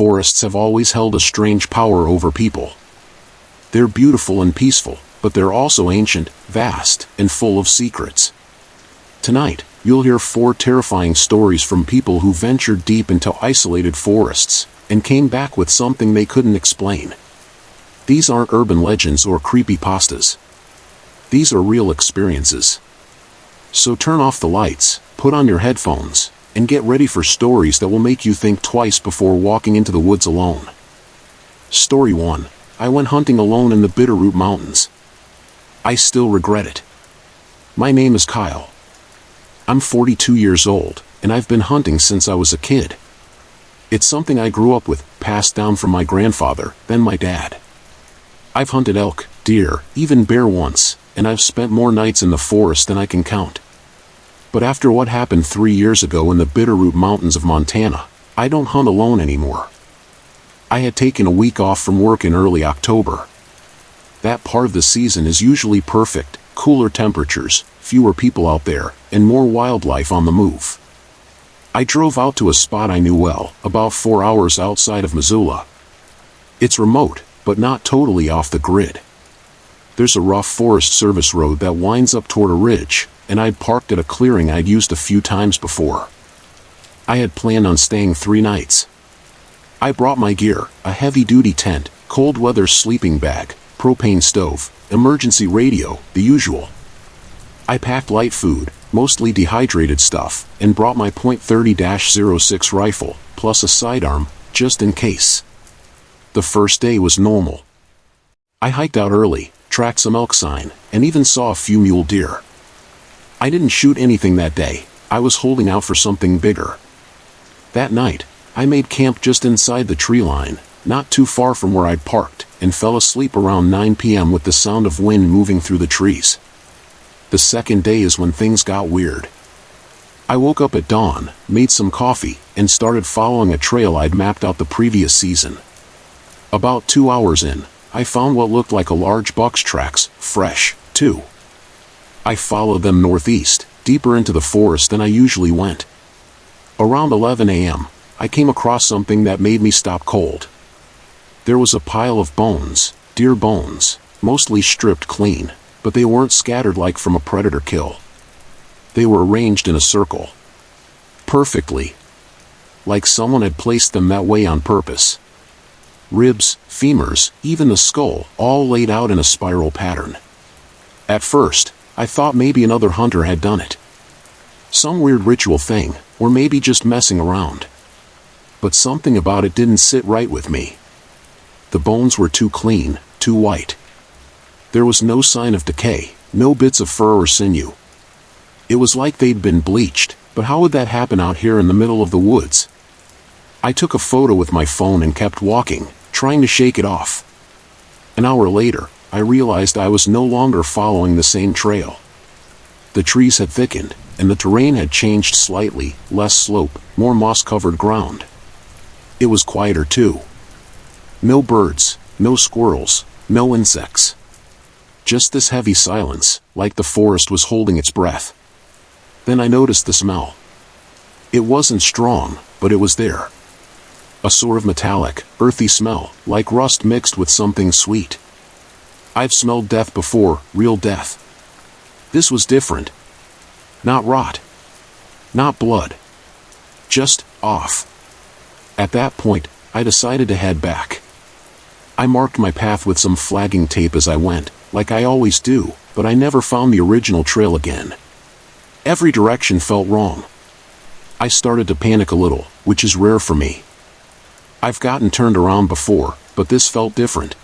forests have always held a strange power over people. They're beautiful and peaceful, but they're also ancient, vast, and full of secrets. Tonight, you'll hear 4 terrifying stories from people who ventured deep into isolated forests and came back with something they couldn't explain. These aren't urban legends or creepypastas. These are real experiences. So turn off the lights, put on your headphones, and get ready for stories that will make you think twice before walking into the woods alone. Story 1. I went hunting alone in the Bitterroot Mountains. I still regret it. My name is Kyle. I'm 42 years old, and I've been hunting since I was a kid. It's something I grew up with, passed down from my grandfather, then my dad. I've hunted elk, deer, even bear once, and I've spent more nights in the forest than I can count. But after what happened 3 years ago in the Bitterroot Mountains of Montana, I don't hunt alone anymore. I had taken a week off from work in early October. That part of the season is usually perfect, cooler temperatures, fewer people out there, and more wildlife on the move. I drove out to a spot I knew well, about 4 hours outside of Missoula. It's remote, but not totally off the grid. There's a rough Forest Service road that winds up toward a ridge, and I'd parked at a clearing I'd used a few times before. I had planned on staying 3 nights. I brought my gear, a heavy-duty tent, cold weather sleeping bag, propane stove, emergency radio, the usual. I packed light food, mostly dehydrated stuff, and brought my .30-06 rifle, plus a sidearm, just in case. The first day was normal. I hiked out early, tracked some elk sign, and even saw a few mule deer. I didn't shoot anything that day. I was holding out for something bigger. That night, I made camp just inside the tree line, not too far from where I'd parked, and fell asleep around 9 p.m. with the sound of wind moving through the trees. The second day is when things got weird. I woke up at dawn, made some coffee, and started following a trail I'd mapped out the previous season. About 2 hours in, I found what looked like a large buck's tracks, fresh, too. I followed them northeast, deeper into the forest than I usually went. Around 11 a.m., I came across something that made me stop cold. There was a pile of bones, deer bones, mostly stripped clean, but they weren't scattered like from a predator kill. They were arranged in a circle. Perfectly. Like someone had placed them that way on purpose. Ribs, femurs, even the skull, all laid out in a spiral pattern. At first, I thought maybe another hunter had done it. Some weird ritual thing, or maybe just messing around. But something about it didn't sit right with me. The bones were too clean, too white. There was no sign of decay, no bits of fur or sinew. It was like they'd been bleached, but how would that happen out here in the middle of the woods? I took a photo with my phone and kept walking, trying to shake it off. An hour later, I realized I was no longer following the same trail. The trees had thickened, and the terrain had changed slightly, less slope, more moss-covered ground. It was quieter too. No birds, no squirrels, no insects. Just this heavy silence, like the forest was holding its breath. Then I noticed the smell. It wasn't strong, but it was there. A sort of metallic, earthy smell, like rust mixed with something sweet. I've smelled death before, real death. This was different. Not rot. Not blood. Just off. At that point, I decided to head back. I marked my path with some flagging tape as I went, like I always do, but I never found the original trail again. Every direction felt wrong. I started to panic a little, which is rare for me. I've gotten turned around before, but this felt different.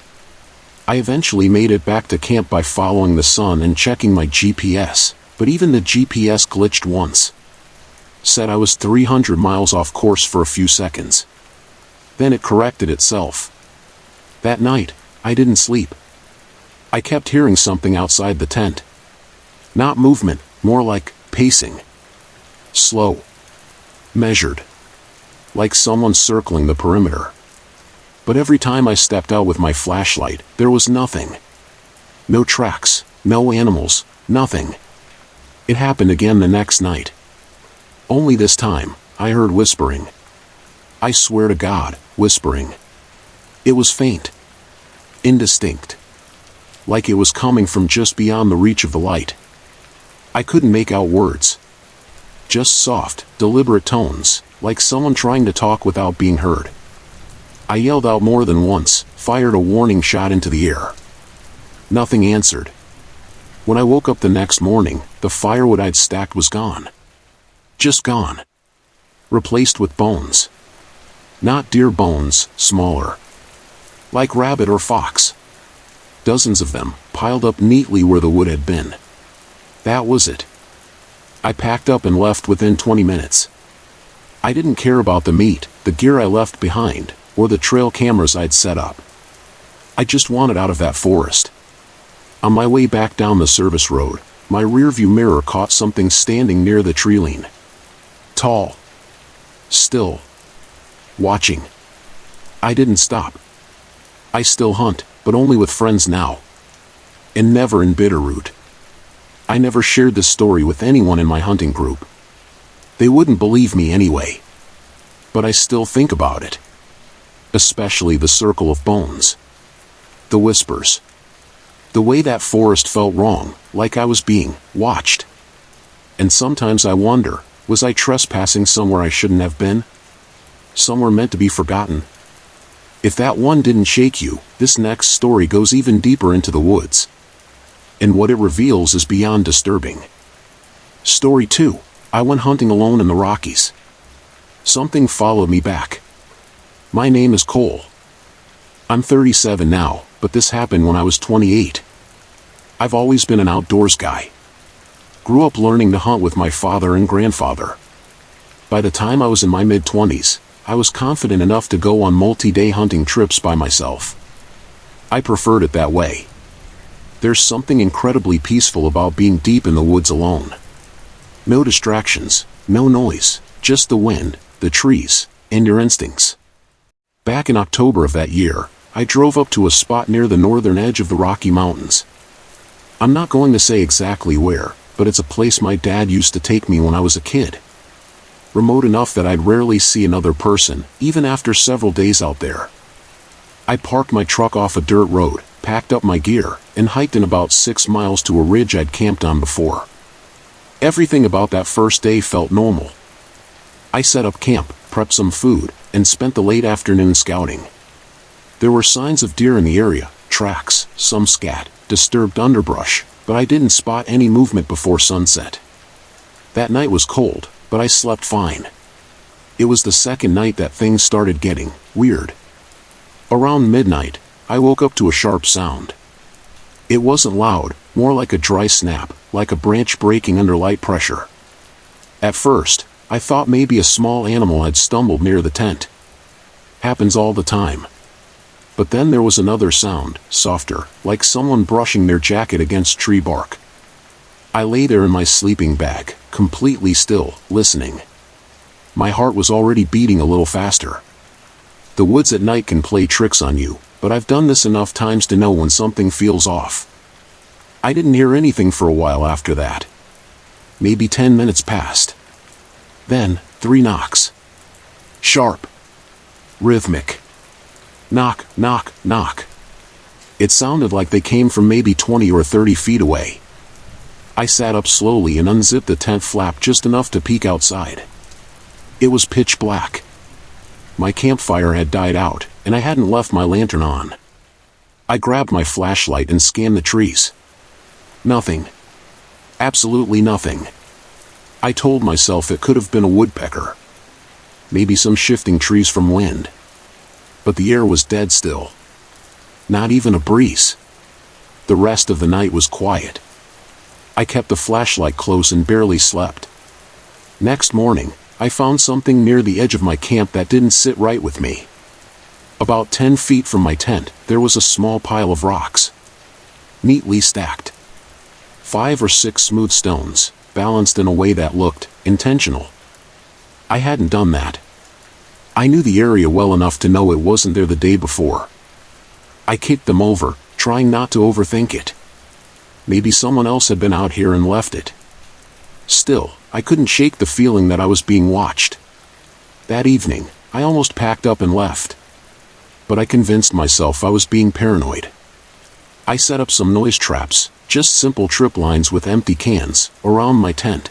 I eventually made it back to camp by following the sun and checking my GPS, but even the GPS glitched once. Said I was 300 miles off course for a few seconds. Then it corrected itself. That night, I didn't sleep. I kept hearing something outside the tent. Not movement, more like pacing. Slow. Measured. Like someone circling the perimeter. But every time I stepped out with my flashlight, there was nothing. No tracks, no animals, nothing. It happened again the next night. Only this time, I heard whispering. I swear to God, whispering. It was faint, indistinct, like it was coming from just beyond the reach of the light. I couldn't make out words. Just soft, deliberate tones, like someone trying to talk without being heard. I yelled out more than once, fired a warning shot into the air. Nothing answered. When I woke up the next morning, the firewood I'd stacked was gone. Just gone. Replaced with bones. Not deer bones, smaller. Like rabbit or fox. Dozens of them, piled up neatly where the wood had been. That was it. I packed up and left within 20 minutes. I didn't care about the meat, the gear I left behind, or the trail cameras I'd set up. I just wanted out of that forest. On my way back down the service road, my rearview mirror caught something standing near the tree line. Tall. Still. Watching. I didn't stop. I still hunt, but only with friends now. And never in Bitterroot. I never shared this story with anyone in my hunting group. They wouldn't believe me anyway. But I still think about it. Especially the circle of bones. The whispers. The way that forest felt wrong, like I was being watched. And sometimes I wonder, was I trespassing somewhere I shouldn't have been? Somewhere meant to be forgotten? If that one didn't shake you, this next story goes even deeper into the woods. And what it reveals is beyond disturbing. Story 2. I went hunting alone in the Rockies. Something followed me back. My name is Cole. I'm 37 now, but this happened when I was 28. I've always been an outdoors guy. Grew up learning to hunt with my father and grandfather. By the time I was in my mid-20s, I was confident enough to go on multi-day hunting trips by myself. I preferred it that way. There's something incredibly peaceful about being deep in the woods alone. No distractions, no noise, just the wind, the trees, and your instincts. Back in October of that year, I drove up to a spot near the northern edge of the Rocky Mountains. I'm not going to say exactly where, but it's a place my dad used to take me when I was a kid. Remote enough that I'd rarely see another person, even after several days out there. I parked my truck off a dirt road, packed up my gear, and hiked in about 6 miles to a ridge I'd camped on before. Everything about that first day felt normal. I set up camp, prepped some food, and spent the late afternoon scouting. There were signs of deer in the area, tracks, some scat, disturbed underbrush, but I didn't spot any movement before sunset. That night was cold, but I slept fine. It was the second night that things started getting weird. Around midnight, I woke up to a sharp sound. It wasn't loud, more like a dry snap, like a branch breaking under light pressure. At first, I thought maybe a small animal had stumbled near the tent. Happens all the time. But then there was another sound, softer, like someone brushing their jacket against tree bark. I lay there in my sleeping bag, completely still, listening. My heart was already beating a little faster. The woods at night can play tricks on you, but I've done this enough times to know when something feels off. I didn't hear anything for a while after that. Maybe 10 minutes passed. Then, 3 knocks. Sharp. Rhythmic. Knock, knock, knock. It sounded like they came from maybe 20 or 30 feet away. I sat up slowly and unzipped the tent flap just enough to peek outside. It was pitch black. My campfire had died out, and I hadn't left my lantern on. I grabbed my flashlight and scanned the trees. Nothing. Absolutely nothing. I told myself it could have been a woodpecker. Maybe some shifting trees from wind. But the air was dead still. Not even a breeze. The rest of the night was quiet. I kept the flashlight close and barely slept. Next morning, I found something near the edge of my camp that didn't sit right with me. About 10 feet from my tent, there was a small pile of rocks. Neatly stacked. 5 or 6 smooth stones, balanced in a way that looked intentional. I hadn't done that. I knew the area well enough to know it wasn't there the day before. I kicked them over, trying not to overthink it. Maybe someone else had been out here and left it. Still, I couldn't shake the feeling that I was being watched. That evening, I almost packed up and left, but I convinced myself I was being paranoid. I set up some noise traps, just simple trip lines with empty cans, around my tent.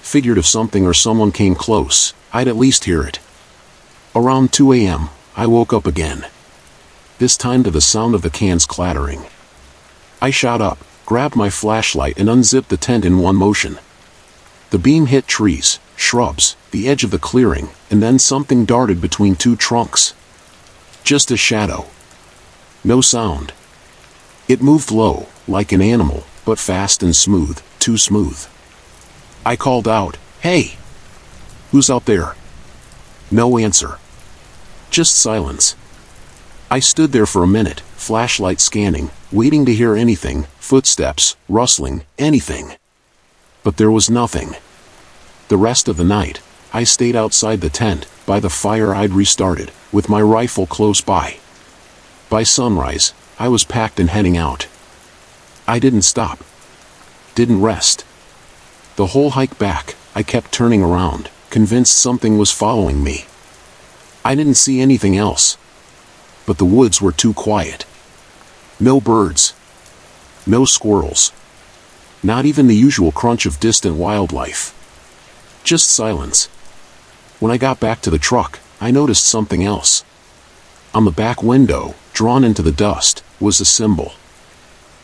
Figured if something or someone came close, I'd at least hear it. Around 2 a.m., I woke up again. This time to the sound of the cans clattering. I shot up, grabbed my flashlight and unzipped the tent in one motion. The beam hit trees, shrubs, the edge of the clearing, and then something darted between two trunks. Just a shadow. No sound. It moved low, like an animal, but fast and smooth, too smooth. I called out, "Hey! Who's out there?" No answer. Just silence. I stood there for a minute, flashlight scanning, waiting to hear anything, footsteps, rustling, anything. But there was nothing. The rest of the night, I stayed outside the tent, by the fire I'd restarted, with my rifle close by. By sunrise, I was packed and heading out. I didn't stop. Didn't rest. The whole hike back, I kept turning around, convinced something was following me. I didn't see anything else. But the woods were too quiet. No birds. No squirrels. Not even the usual crunch of distant wildlife. Just silence. When I got back to the truck, I noticed something else. On the back window, drawn into the dust, was a symbol.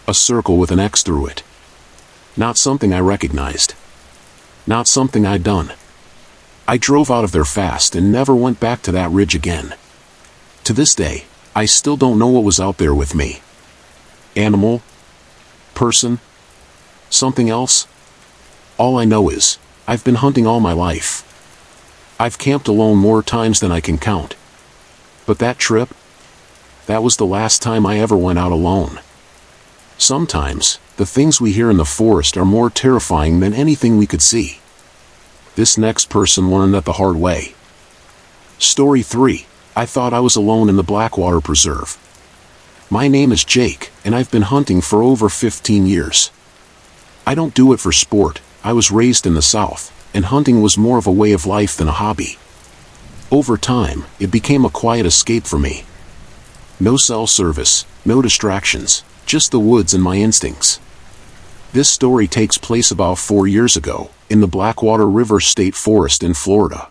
A circle with an X through it. Not something I recognized. Not something I'd done. I drove out of there fast and never went back to that ridge again. To this day, I still don't know what was out there with me. Animal? Person? Something else? All I know is, I've been hunting all my life. I've camped alone more times than I can count. But that trip? That was the last time I ever went out alone. Sometimes, the things we hear in the forest are more terrifying than anything we could see. This next person learned that the hard way. Story 3. I thought I was alone in the Blackwater Preserve. My name is Jake, and I've been hunting for over 15 years. I don't do it for sport. I was raised in the South, and hunting was more of a way of life than a hobby. Over time, it became a quiet escape for me. No cell service, no distractions, just the woods and my instincts. This story takes place about 4 years ago, in the Blackwater River State Forest in Florida.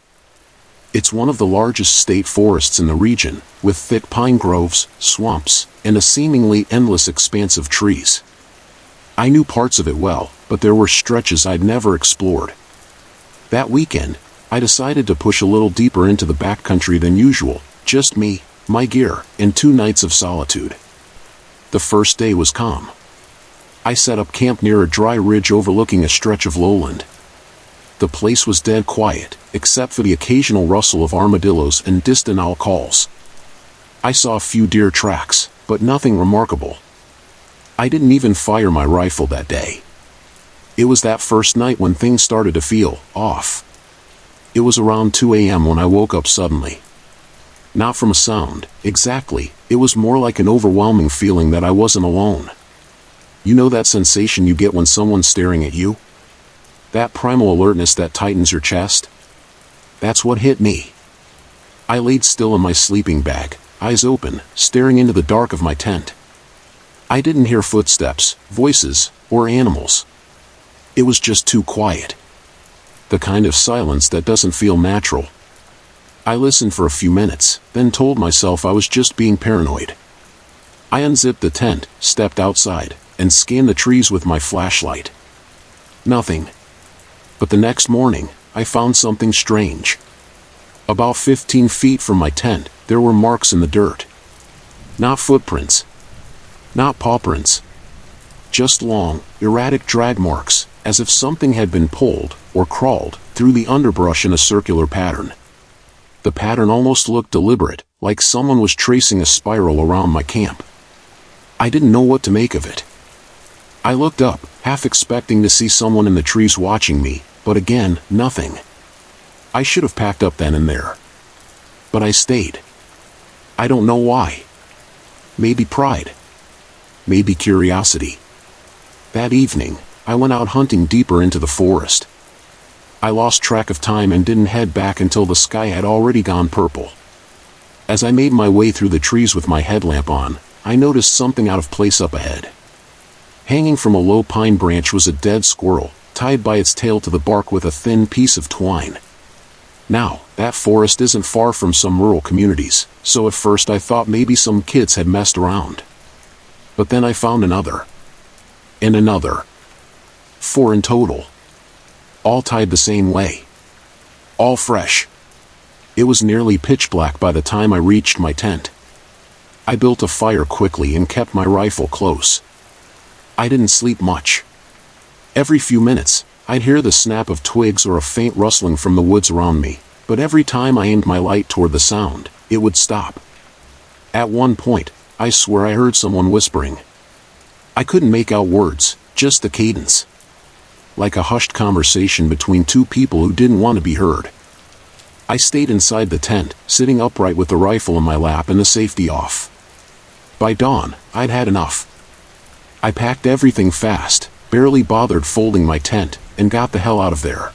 It's one of the largest state forests in the region, with thick pine groves, swamps, and a seemingly endless expanse of trees. I knew parts of it well, but there were stretches I'd never explored. That weekend, I decided to push a little deeper into the backcountry than usual, just me, my gear, and 2 nights of solitude. The first day was calm. I set up camp near a dry ridge overlooking a stretch of lowland. The place was dead quiet, except for the occasional rustle of armadillos and distant owl calls. I saw a few deer tracks, but nothing remarkable. I didn't even fire my rifle that day. It was that first night when things started to feel off. It was around 2 a.m. when I woke up suddenly. Not from a sound, exactly, it was more like an overwhelming feeling that I wasn't alone. You know that sensation you get when someone's staring at you? That primal alertness that tightens your chest? That's what hit me. I laid still in my sleeping bag, eyes open, staring into the dark of my tent. I didn't hear footsteps, voices, or animals. It was just too quiet. The kind of silence that doesn't feel natural. I listened for a few minutes, then told myself I was just being paranoid. I unzipped the tent, stepped outside, and scanned the trees with my flashlight. Nothing. But the next morning, I found something strange. About 15 feet from my tent, there were marks in the dirt. Not footprints. Not paw prints. Just long, erratic drag marks, as if something had been pulled, or crawled, through the underbrush in a circular pattern. The pattern almost looked deliberate, like someone was tracing a spiral around my camp. I didn't know what to make of it. I looked up, half expecting to see someone in the trees watching me, but again, nothing. I should have packed up then and there. But I stayed. I don't know why. Maybe pride. Maybe curiosity. That evening, I went out hunting deeper into the forest. I lost track of time and didn't head back until the sky had already gone purple. As I made my way through the trees with my headlamp on, I noticed something out of place up ahead. Hanging from a low pine branch was a dead squirrel, tied by its tail to the bark with a thin piece of twine. Now, that forest isn't far from some rural communities, so at first I thought maybe some kids had messed around. But then I found another. And another. 4 in total. All tied the same way. All fresh. It was nearly pitch black by the time I reached my tent. I built a fire quickly and kept my rifle close. I didn't sleep much. Every few minutes, I'd hear the snap of twigs or a faint rustling from the woods around me, but every time I aimed my light toward the sound, it would stop. At one point, I swear I heard someone whispering. I couldn't make out words, just the cadence. Like a hushed conversation between two people who didn't want to be heard. I stayed inside the tent, sitting upright with the rifle in my lap and the safety off. By dawn, I'd had enough. I packed everything fast, barely bothered folding my tent, and got the hell out of there.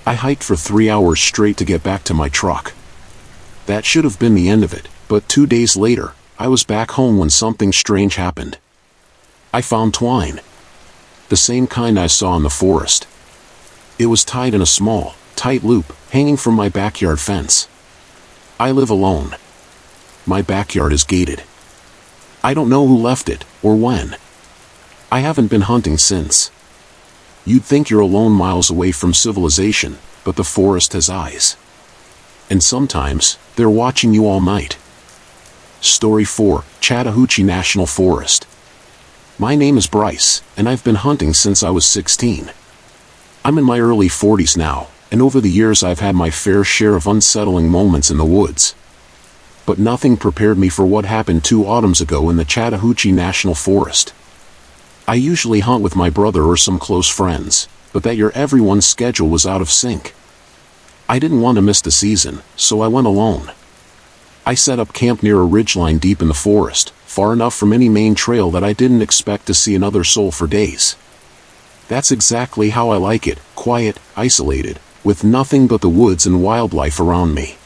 I hiked for 3 hours straight to get back to my truck. That should have been the end of it, but 2 days later, I was back home when something strange happened. I found twine. The same kind I saw in the forest. It was tied in a small, tight loop, hanging from my backyard fence. I live alone. My backyard is gated. I don't know who left it, or when. I haven't been hunting since. You'd think you're alone miles away from civilization, but the forest has eyes. And sometimes, they're watching you all night. Story 4, Chattahoochee National Forest. My name is Bryce, and I've been hunting since I was 16. I'm in my early 40s now, and over the years I've had my fair share of unsettling moments in the woods. But nothing prepared me for what happened 2 autumns ago in the Chattahoochee National Forest. I usually hunt with my brother or some close friends, but that year everyone's schedule was out of sync. I didn't want to miss the season, so I went alone. I set up camp near a ridgeline deep in the forest, far enough from any main trail that I didn't expect to see another soul for days. That's exactly how I like it, quiet, isolated, with nothing but the woods and wildlife around me.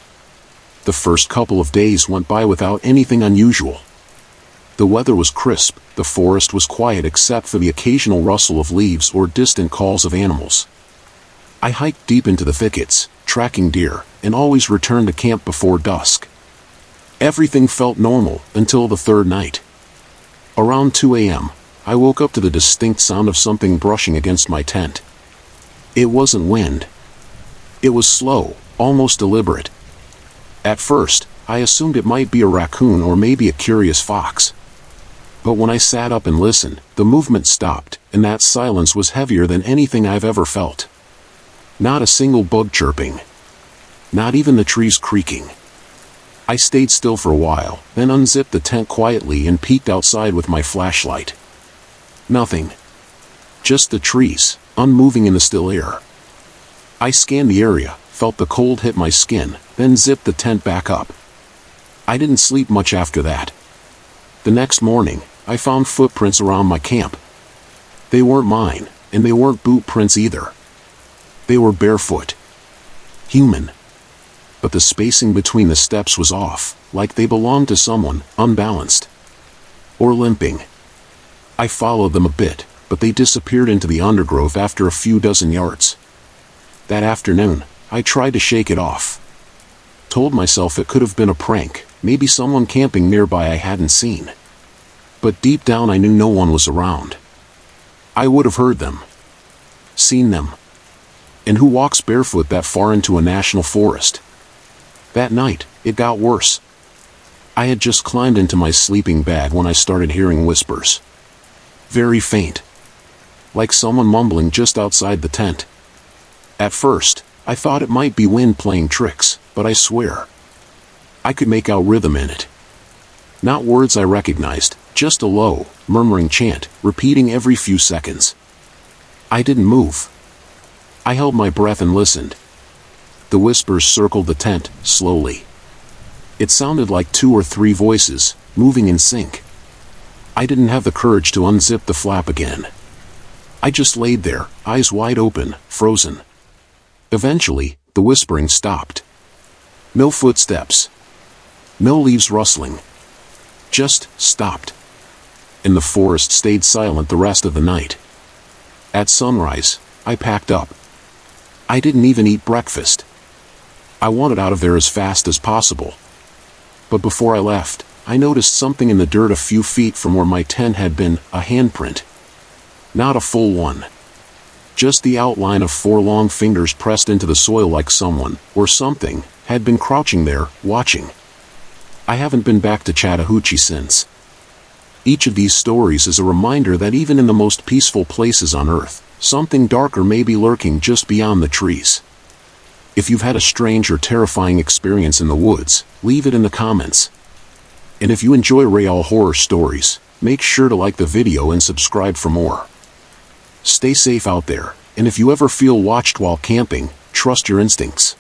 The first couple of days went by without anything unusual. The weather was crisp, the forest was quiet except for the occasional rustle of leaves or distant calls of animals. I hiked deep into the thickets, tracking deer, and always returned to camp before dusk. Everything felt normal until the third night. Around 2 a.m., I woke up to the distinct sound of something brushing against my tent. It wasn't wind. It was slow, almost deliberate. At first, I assumed it might be a raccoon or maybe a curious fox. But when I sat up and listened, the movement stopped, and that silence was heavier than anything I've ever felt. Not a single bug chirping. Not even the trees creaking. I stayed still for a while, then unzipped the tent quietly and peeked outside with my flashlight. Nothing. Just the trees, unmoving in the still air. I scanned the area, felt the cold hit my skin, then zipped the tent back up. I didn't sleep much after that. The next morning, I found footprints around my camp. They weren't mine, and they weren't boot prints either. They were barefoot. Human. But the spacing between the steps was off, like they belonged to someone, unbalanced. Or limping. I followed them a bit, but they disappeared into the undergrowth after a few dozen yards. That afternoon, I tried to shake it off. Told myself it could have been a prank, maybe someone camping nearby I hadn't seen. But deep down I knew no one was around. I would have heard them. Seen them. And who walks barefoot that far into a national forest? That night, it got worse. I had just climbed into my sleeping bag when I started hearing whispers. Very faint. Like someone mumbling just outside the tent. At first, I thought it might be wind playing tricks, but I swear, I could make out rhythm in it. Not words I recognized, just a low, murmuring chant, repeating every few seconds. I didn't move. I held my breath and listened. The whispers circled the tent, slowly. It sounded like 2 or 3 voices, moving in sync. I didn't have the courage to unzip the flap again. I just laid there, eyes wide open, frozen. Eventually, the whispering stopped. No footsteps. No leaves rustling. Just stopped. And the forest stayed silent the rest of the night. At sunrise, I packed up. I didn't even eat breakfast. I wanted out of there as fast as possible. But before I left, I noticed something in the dirt a few feet from where my tent had been, a handprint. Not a full one. Just the outline of 4 long fingers pressed into the soil like someone, or something, had been crouching there, watching. I haven't been back to Chattahoochee since. Each of these stories is a reminder that even in the most peaceful places on Earth, something darker may be lurking just beyond the trees. If you've had a strange or terrifying experience in the woods, leave it in the comments. And if you enjoy real horror stories, make sure to like the video and subscribe for more. Stay safe out there, and if you ever feel watched while camping, trust your instincts.